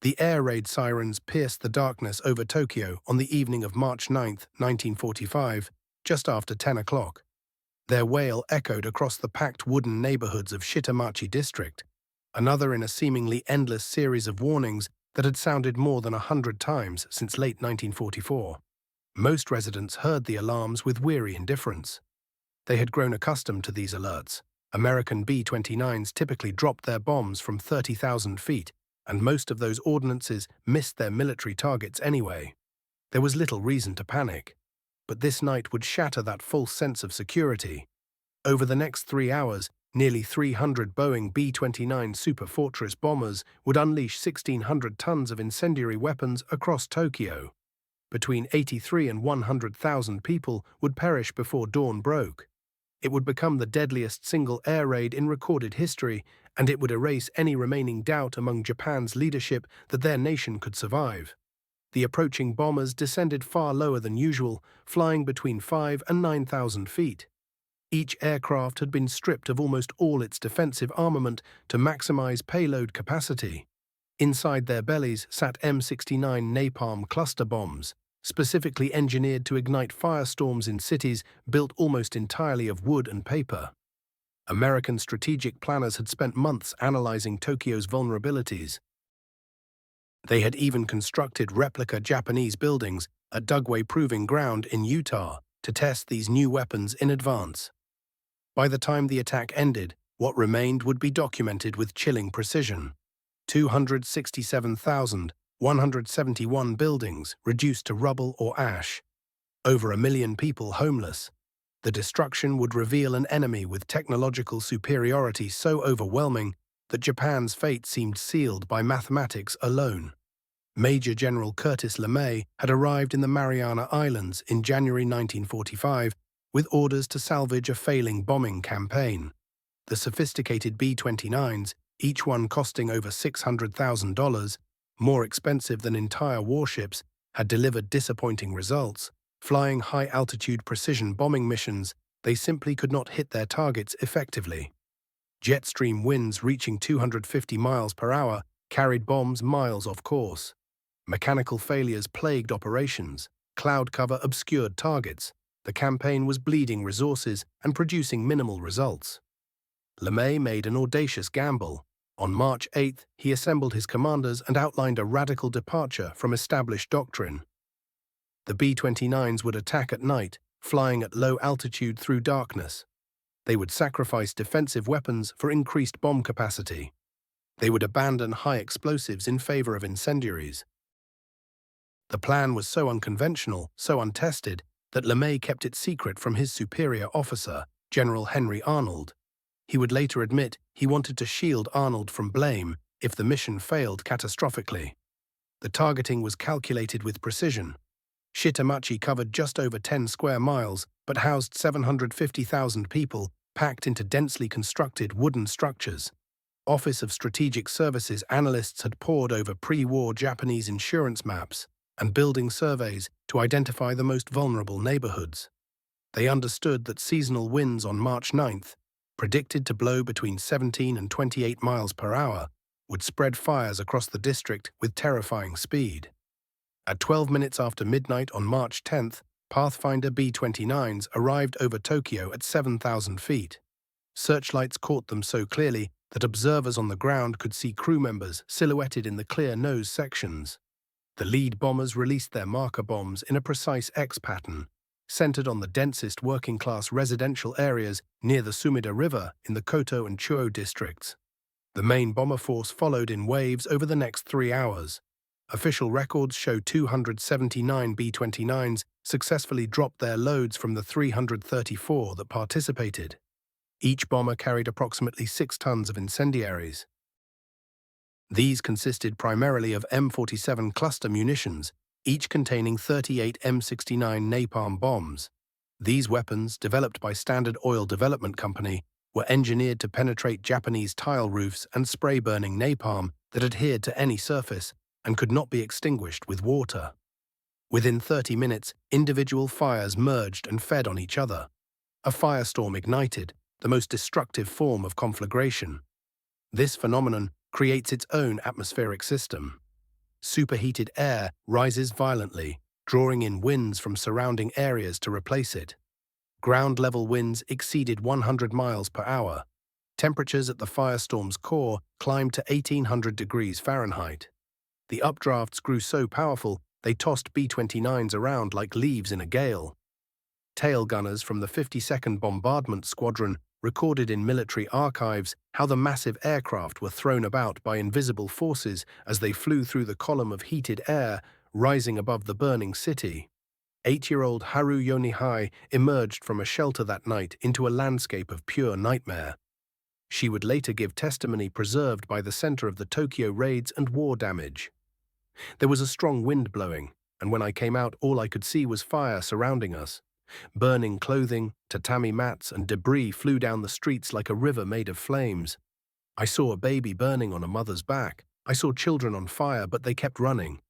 The air raid sirens pierced the darkness over Tokyo on the evening of March 9, 1945, just after 10 o'clock. Their wail echoed across the packed wooden neighborhoods of Shitamachi District, another in a seemingly endless series of warnings that had sounded more than 100 times since late 1944. Most residents heard the alarms with weary indifference. They had grown accustomed to these alerts. American B-29s typically dropped their bombs from 30,000 feet, and most of those ordnances missed their military targets anyway. There was little reason to panic. But this night would shatter that false sense of security. Over the next 3 hours, nearly 300 Boeing B-29 Super Fortress bombers would unleash 1,600 tons of incendiary weapons across Tokyo. Between 83 and 100,000 people would perish before dawn broke. It would become the deadliest single air raid in recorded history, and it would erase any remaining doubt among Japan's leadership that their nation could survive. The approaching bombers descended far lower than usual, flying between 5,000 and 9,000 feet. Each aircraft had been stripped of almost all its defensive armament to maximize payload capacity. Inside their bellies sat M69 napalm cluster bombs, specifically engineered to ignite firestorms in cities built almost entirely of wood and paper. American strategic planners had spent months analyzing Tokyo's vulnerabilities. They had even constructed replica Japanese buildings at Dugway Proving Ground in Utah to test these new weapons in advance. By the time the attack ended, what remained would be documented with chilling precision. 267,171 buildings reduced to rubble or ash. Over 1 million people homeless. The destruction would reveal an enemy with technological superiority so overwhelming that Japan's fate seemed sealed by mathematics alone. Major General Curtis LeMay had arrived in the Mariana Islands in January 1945 with orders to salvage a failing bombing campaign. The sophisticated B-29s, each one costing over $600,000, more expensive than entire warships, had delivered disappointing results. Flying high-altitude precision bombing missions, they simply could not hit their targets effectively. Jet stream winds reaching 250 miles per hour carried bombs miles off course. Mechanical failures plagued operations. Cloud cover obscured targets. The campaign was bleeding resources and producing minimal results. LeMay made an audacious gamble. On March 8, he assembled his commanders and outlined a radical departure from established doctrine. The B-29s would attack at night, flying at low altitude through darkness. They would sacrifice defensive weapons for increased bomb capacity. They would abandon high explosives in favor of incendiaries. The plan was so unconventional, so untested, that LeMay kept it secret from his superior officer, General Henry Arnold. He would later admit he wanted to shield Arnold from blame if the mission failed catastrophically. The targeting was calculated with precision. Shitamachi covered just over 10 square miles, but housed 750,000 people packed into densely constructed wooden structures. Office of Strategic Services analysts had pored over pre-war Japanese insurance maps and building surveys to identify the most vulnerable neighborhoods. They understood that seasonal winds on March 9th, predicted to blow between 17 and 28 miles per hour, would spread fires across the district with terrifying speed. At 12 minutes after midnight on March 10th, Pathfinder B-29s arrived over Tokyo at 7,000 feet. Searchlights caught them so clearly that observers on the ground could see crew members silhouetted in the clear nose sections. The lead bombers released their marker bombs in a precise X pattern, centered on the densest working-class residential areas near the Sumida River in the Koto and Chuo districts. The main bomber force followed in waves over the next 3 hours. Official records show 279 B-29s successfully dropped their loads from the 334 that participated. Each bomber carried approximately 6 tons of incendiaries. These consisted primarily of M47 cluster munitions, each containing 38 M69 napalm bombs. These weapons, developed by Standard Oil Development Company, were engineered to penetrate Japanese tile roofs and spray-burning napalm that adhered to any surface and could not be extinguished with water. Within 30 minutes, individual fires merged and fed on each other. A firestorm ignited, the most destructive form of conflagration. This phenomenon creates its own atmospheric system. Superheated air rises violently, drawing in winds from surrounding areas to replace it. Ground-level winds exceeded 100 miles per hour. Temperatures at the firestorm's core climbed to 1800 degrees Fahrenheit. The updrafts grew so powerful they tossed B-29s around like leaves in a gale. Tail gunners from the 52nd Bombardment Squadron recorded in military archives how the massive aircraft were thrown about by invisible forces as they flew through the column of heated air rising above the burning city. 8-year-old Haru Yonihei emerged from a shelter that night into a landscape of pure nightmare. She would later give testimony preserved by the center of the Tokyo raids and war damage. There was a strong wind blowing, and when I came out all I could see was fire surrounding us. Burning clothing, tatami mats, and debris flew down the streets like a river made of flames. I saw a baby burning on a mother's back. I saw children on fire, but they kept running.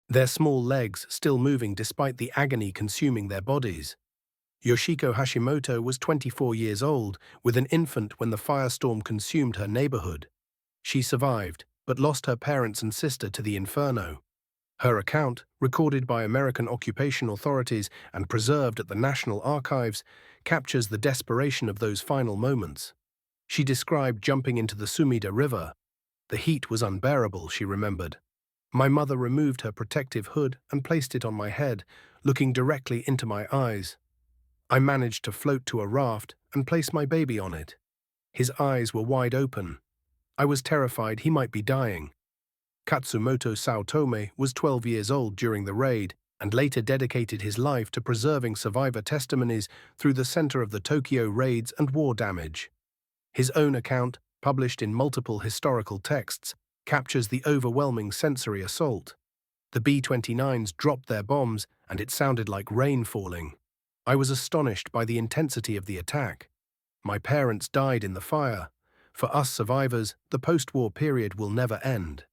Their small legs still moving despite the agony consuming their bodies. Yoshiko Hashimoto was 24 years old, with an infant when the firestorm consumed her neighborhood. She survived, but lost her parents and sister to the inferno. Her account, recorded by American occupation authorities and preserved at the National Archives, captures the desperation of those final moments. She described jumping into the Sumida River. The heat was unbearable, she remembered. My mother removed her protective hood and placed it on my head, looking directly into my eyes. I managed to float to a raft and place my baby on it. His eyes were wide open. I was terrified he might be dying. Katsumoto Saotome was 12 years old during the raid and later dedicated his life to preserving survivor testimonies through the center of the Tokyo raids and war damage. His own account, published in multiple historical texts, captures the overwhelming sensory assault. The B-29s dropped their bombs and it sounded like rain falling. I was astonished by the intensity of the attack. My parents died in the fire. For us survivors, the post-war period will never end.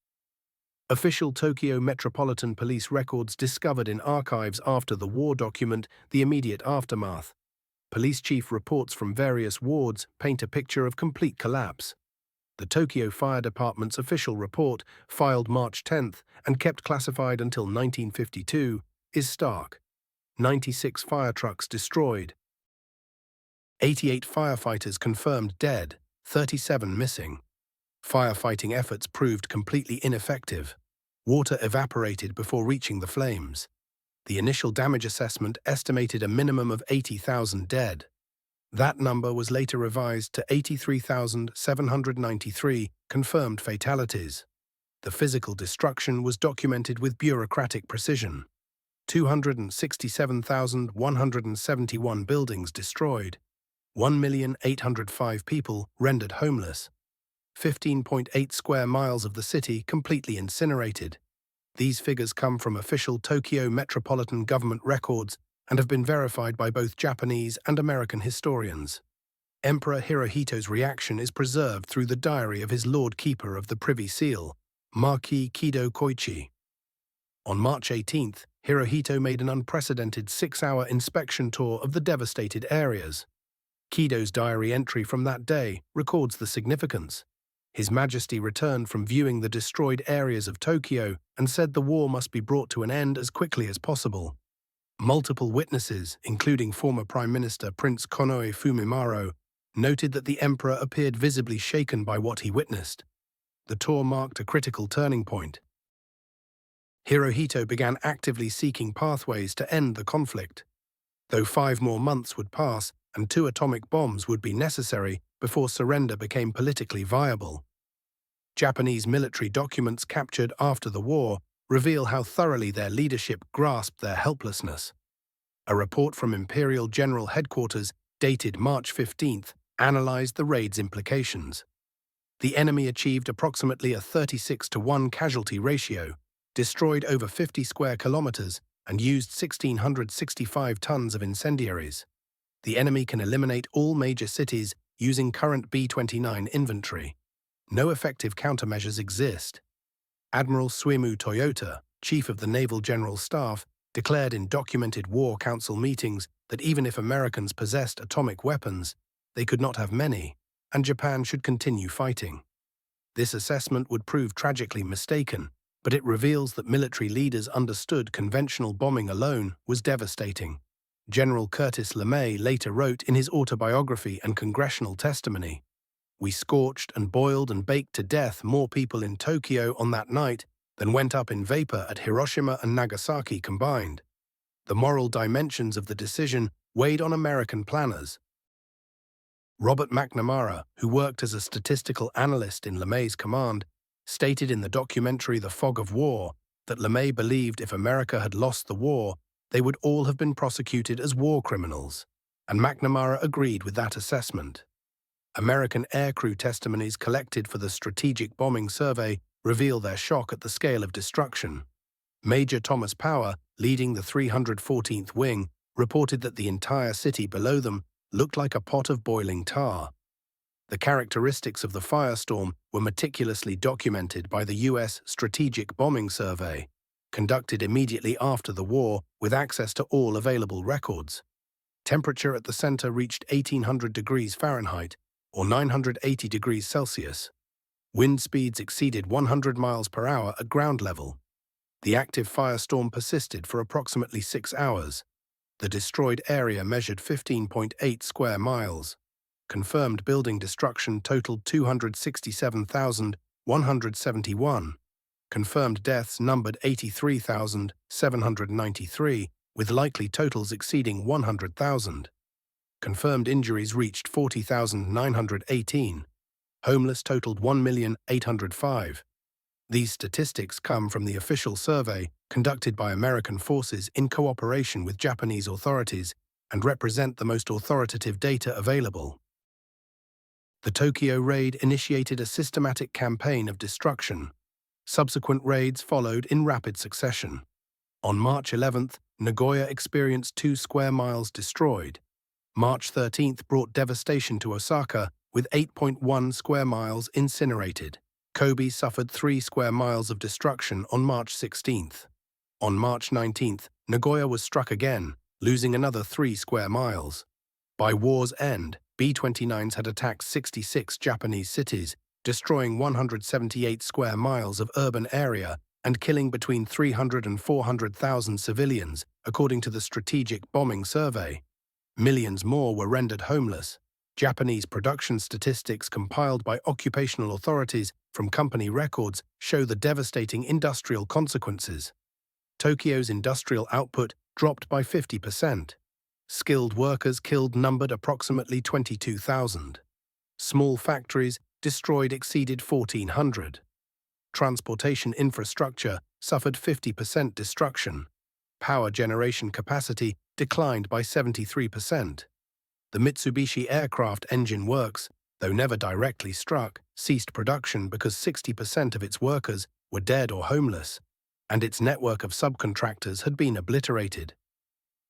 Official Tokyo Metropolitan Police records discovered in archives after the war document the immediate aftermath. Police chief reports from various wards paint a picture of complete collapse. The Tokyo Fire Department's official report, filed March 10th and kept classified until 1952, is stark. 96 fire trucks destroyed. 88 firefighters confirmed dead, 37 missing. Firefighting efforts proved completely ineffective. Water evaporated before reaching the flames. The initial damage assessment estimated a minimum of 80,000 dead. That number was later revised to 83,793 confirmed fatalities. The physical destruction was documented with bureaucratic precision. 267,171 buildings destroyed. 1,805 people rendered homeless. 15.8 square miles of the city completely incinerated. These figures come from official Tokyo Metropolitan Government records and have been verified by both Japanese and American historians. Emperor Hirohito's reaction is preserved through the diary of his Lord Keeper of the Privy Seal, Marquis Kido Koichi. On March 18th, Hirohito made an unprecedented 6-hour inspection tour of the devastated areas. Kido's diary entry from that day records the significance. His Majesty returned from viewing the destroyed areas of Tokyo and said the war must be brought to an end as quickly as possible. Multiple witnesses, including former Prime Minister Prince Konoe Fumimaro, noted that the emperor appeared visibly shaken by what he witnessed. The tour marked a critical turning point. Hirohito began actively seeking pathways to end the conflict. Though 5 more months would pass and 2 atomic bombs would be necessary before surrender became politically viable. Japanese military documents captured after the war reveal how thoroughly their leadership grasped their helplessness. A report from Imperial General Headquarters, dated March 15th, analyzed the raid's implications. The enemy achieved approximately a 36-to-1 casualty ratio, destroyed over 50 square kilometers, and used 1,665 tons of incendiaries. The enemy can eliminate all major cities using current B-29 inventory. No effective countermeasures exist. Admiral Suemu Toyota, chief of the Naval General Staff, declared in documented War Council meetings that even if Americans possessed atomic weapons, they could not have many, and Japan should continue fighting. This assessment would prove tragically mistaken, but it reveals that military leaders understood conventional bombing alone was devastating. General Curtis LeMay later wrote in his autobiography and congressional testimony, "We scorched and boiled and baked to death more people in Tokyo on that night than went up in vapor at Hiroshima and Nagasaki combined." The moral dimensions of the decision weighed on American planners. Robert McNamara, who worked as a statistical analyst in LeMay's command, stated in the documentary The Fog of War that LeMay believed if America had lost the war, they would all have been prosecuted as war criminals, and McNamara agreed with that assessment. American aircrew testimonies collected for the Strategic Bombing Survey reveal their shock at the scale of destruction. Major Thomas Power, leading the 314th Wing, reported that the entire city below them looked like a pot of boiling tar. The characteristics of the firestorm were meticulously documented by the U.S. Strategic Bombing Survey, conducted immediately after the war with access to all available records. Temperature at the center reached 1800 degrees Fahrenheit, or 980 degrees Celsius. Wind speeds exceeded 100 miles per hour at ground level. The active firestorm persisted for approximately 6 hours. The destroyed area measured 15.8 square miles. Confirmed building destruction totaled 267,171. Confirmed deaths numbered 83,793, with likely totals exceeding 100,000. Confirmed injuries reached 40,918. Homeless totaled 1,805,000. These statistics come from the official survey conducted by American forces in cooperation with Japanese authorities and represent the most authoritative data available. The Tokyo raid initiated a systematic campaign of destruction. Subsequent raids followed in rapid succession. On March 11th, Nagoya experienced 2 square miles destroyed. March 13th brought devastation to Osaka, with 8.1 square miles incinerated. Kobe suffered 3 square miles of destruction on March 16th. On March 19th, Nagoya was struck again, losing another 3 square miles. By war's end, B-29s had attacked 66 Japanese cities, destroying 178 square miles of urban area and killing between 300 and 400,000 civilians, according to the Strategic Bombing Survey. Millions more were rendered homeless. Japanese production statistics compiled by occupational authorities from company records show the devastating industrial consequences. Tokyo's industrial output dropped by 50%. Skilled workers killed numbered approximately 22,000. Small factories destroyed exceeded 1,400. Transportation infrastructure suffered 50% destruction. Power generation capacity declined by 73%. The Mitsubishi Aircraft Engine Works, though never directly struck, ceased production because 60% of its workers were dead or homeless, and its network of subcontractors had been obliterated.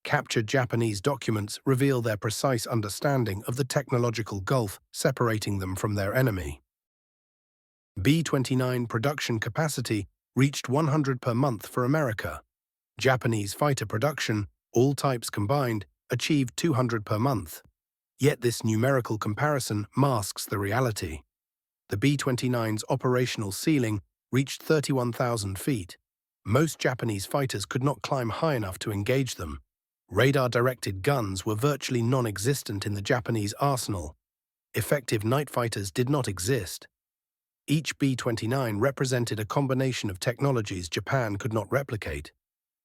Captured Japanese documents reveal their precise understanding of the technological gulf separating them from their enemy. B-29 production capacity reached 100 per month for America. Japanese fighter production, all types combined, achieved 200 per month. Yet this numerical comparison masks the reality. The B-29's operational ceiling reached 31,000 feet. Most Japanese fighters could not climb high enough to engage them. Radar-directed guns were virtually non-existent in the Japanese arsenal. Effective night fighters did not exist. Each B-29 represented a combination of technologies Japan could not replicate: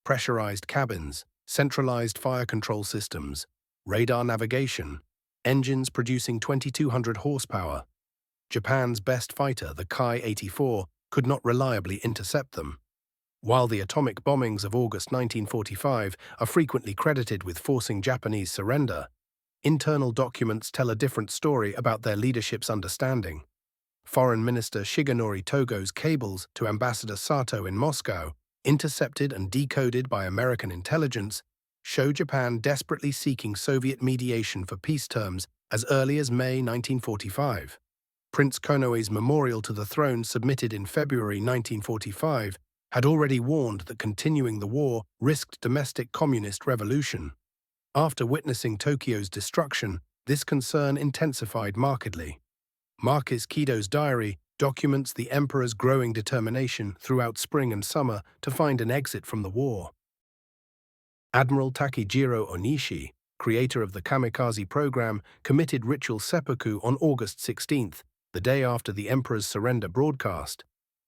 pressurized cabins, centralized fire control systems, radar navigation, engines producing 2,200 horsepower. Japan's best fighter, the Ki-84, could not reliably intercept them. While the atomic bombings of August 1945 are frequently credited with forcing Japanese surrender, internal documents tell a different story about their leadership's understanding. Foreign Minister Shigenori Togo's cables to Ambassador Sato in Moscow, intercepted and decoded by American intelligence, show Japan desperately seeking Soviet mediation for peace terms as early as May 1945. Prince Konoe's memorial to the throne, submitted in February 1945, had already warned that continuing the war risked domestic communist revolution. After witnessing Tokyo's destruction, this concern intensified markedly. Marquis Kido's diary documents the emperor's growing determination throughout spring and summer to find an exit from the war. Admiral Takejiro Onishi, creator of the kamikaze program, committed ritual seppuku on August 16th, the day after the emperor's surrender broadcast.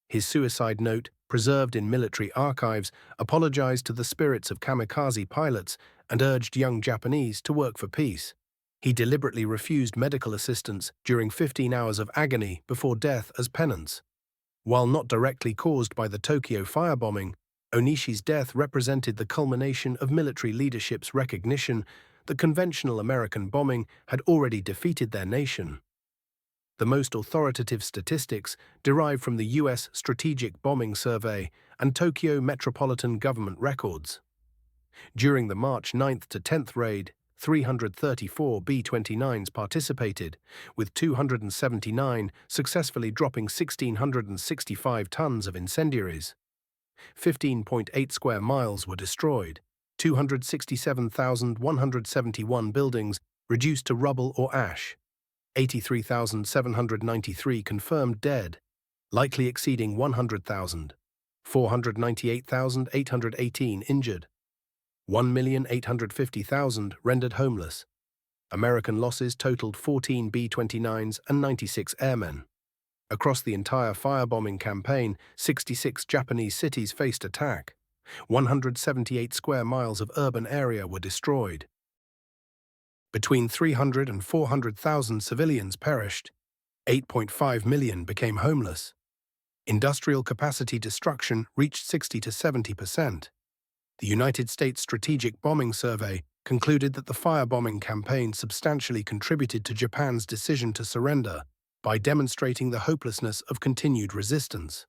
His suicide note, preserved in military archives, apologized to the spirits of kamikaze pilots and urged young Japanese to work for peace. He deliberately refused medical assistance during 15 hours of agony before death as penance. While not directly caused by the Tokyo firebombing, Onishi's death represented the culmination of military leadership's recognition that conventional American bombing had already defeated their nation. The most authoritative statistics derive from the U.S. Strategic Bombing Survey and Tokyo Metropolitan Government records. During the March 9th to 10th raid, 334 B-29s participated, with 279 successfully dropping 1,665 tons of incendiaries. 15.8 square miles were destroyed, 267,171 buildings reduced to rubble or ash, 83,793 confirmed dead, likely exceeding 100,000, 498,818 injured, 1,850,000 rendered homeless. American losses totaled 14 B-29s and 96 airmen. Across the entire firebombing campaign, 66 Japanese cities faced attack. 178 square miles of urban area were destroyed. Between 300 and 400,000 civilians perished. 8.5 million became homeless. Industrial capacity destruction reached 60 to 70%. The United States Strategic Bombing Survey concluded that the firebombing campaign substantially contributed to Japan's decision to surrender by demonstrating the hopelessness of continued resistance.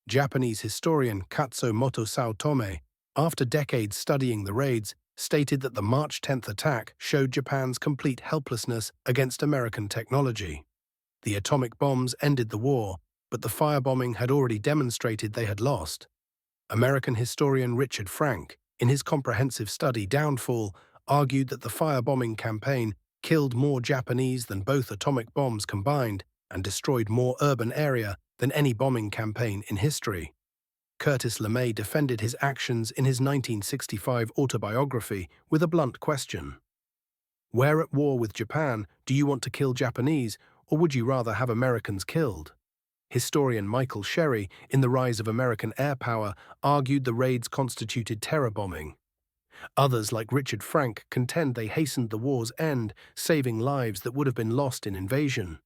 Japanese historian Katsumoto Saotome, after decades studying the raids, stated that the March 10th attack showed Japan's complete helplessness against American technology. The atomic bombs ended the war, but the firebombing had already demonstrated they had lost. American historian Richard Frank, in his comprehensive study Downfall, argued that the firebombing campaign killed more Japanese than both atomic bombs combined and destroyed more urban area than any bombing campaign in history. Curtis LeMay defended his actions in his 1965 autobiography with a blunt question. Where at war with Japan, do you want to kill Japanese, or would you rather have Americans killed? Historian Michael Sherry, in The Rise of American Air Power, argued the raids constituted terror bombing. Others, like Richard Frank, contend they hastened the war's end, saving lives that would have been lost in invasion.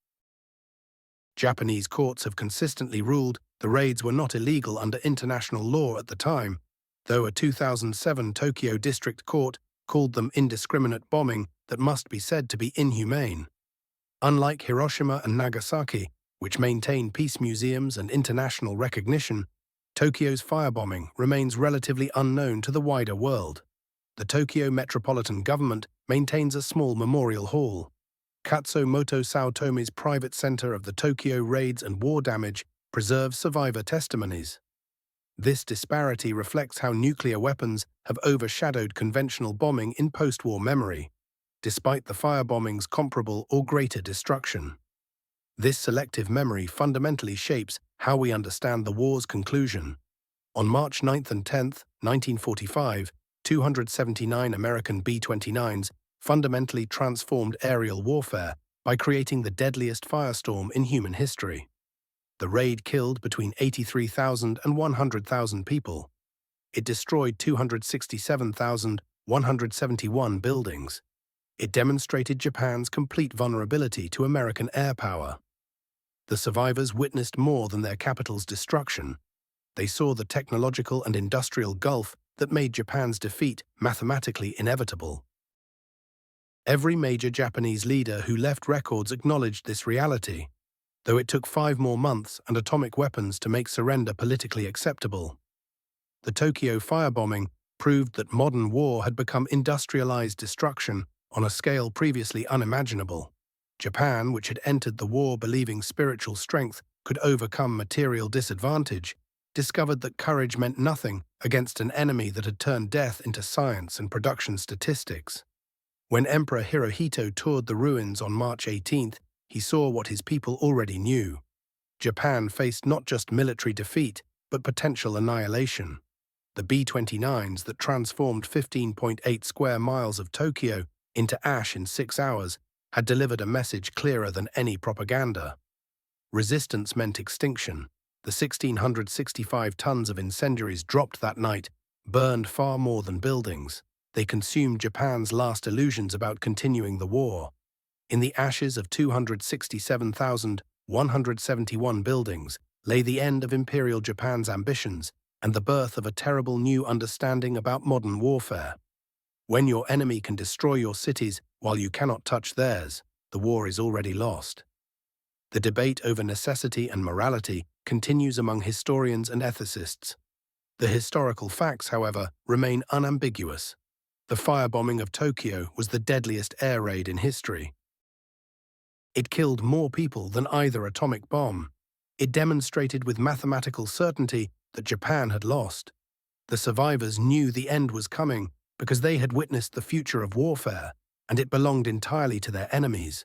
Japanese courts have consistently ruled the raids were not illegal under international law at the time, though a 2007 Tokyo District Court called them indiscriminate bombing that must be said to be inhumane. Unlike Hiroshima and Nagasaki, which maintain peace museums and international recognition, Tokyo's firebombing remains relatively unknown to the wider world. The Tokyo Metropolitan Government maintains a small memorial hall. Katsumoto Saotome's private center of the Tokyo raids and war damage preserves survivor testimonies. This disparity reflects how nuclear weapons have overshadowed conventional bombing in post-war memory, despite the firebombing's comparable or greater destruction. This selective memory fundamentally shapes how we understand the war's conclusion. On March 9th and 10th, 1945, 279 American B-29s fundamentally transformed aerial warfare by creating the deadliest firestorm in human history. The raid killed between 83,000 and 100,000 people. It destroyed 267,171 buildings. It demonstrated Japan's complete vulnerability to American air power. The survivors witnessed more than their capital's destruction. They saw the technological and industrial gulf that made Japan's defeat mathematically inevitable. Every major Japanese leader who left records acknowledged this reality, though it took 5 more months and atomic weapons to make surrender politically acceptable. The Tokyo firebombing proved that modern war had become industrialized destruction on a scale previously unimaginable. Japan, which had entered the war believing spiritual strength could overcome material disadvantage, discovered that courage meant nothing against an enemy that had turned death into science and production statistics. When Emperor Hirohito toured the ruins on March 18th, he saw what his people already knew. Japan faced not just military defeat, but potential annihilation. The B-29s that transformed 15.8 square miles of Tokyo into ash in 6 hours had delivered a message clearer than any propaganda. Resistance meant extinction. The 1,665 tons of incendiaries dropped that night burned far more than buildings. They consumed Japan's last illusions about continuing the war. In the ashes of 267,171 buildings lay the end of Imperial Japan's ambitions and the birth of a terrible new understanding about modern warfare. When your enemy can destroy your cities while you cannot touch theirs, the war is already lost. The debate over necessity and morality continues among historians and ethicists. The historical facts, however, remain unambiguous. The firebombing of Tokyo was the deadliest air raid in history. It killed more people than either atomic bomb. It demonstrated with mathematical certainty that Japan had lost. The survivors knew the end was coming because they had witnessed the future of warfare, and it belonged entirely to their enemies.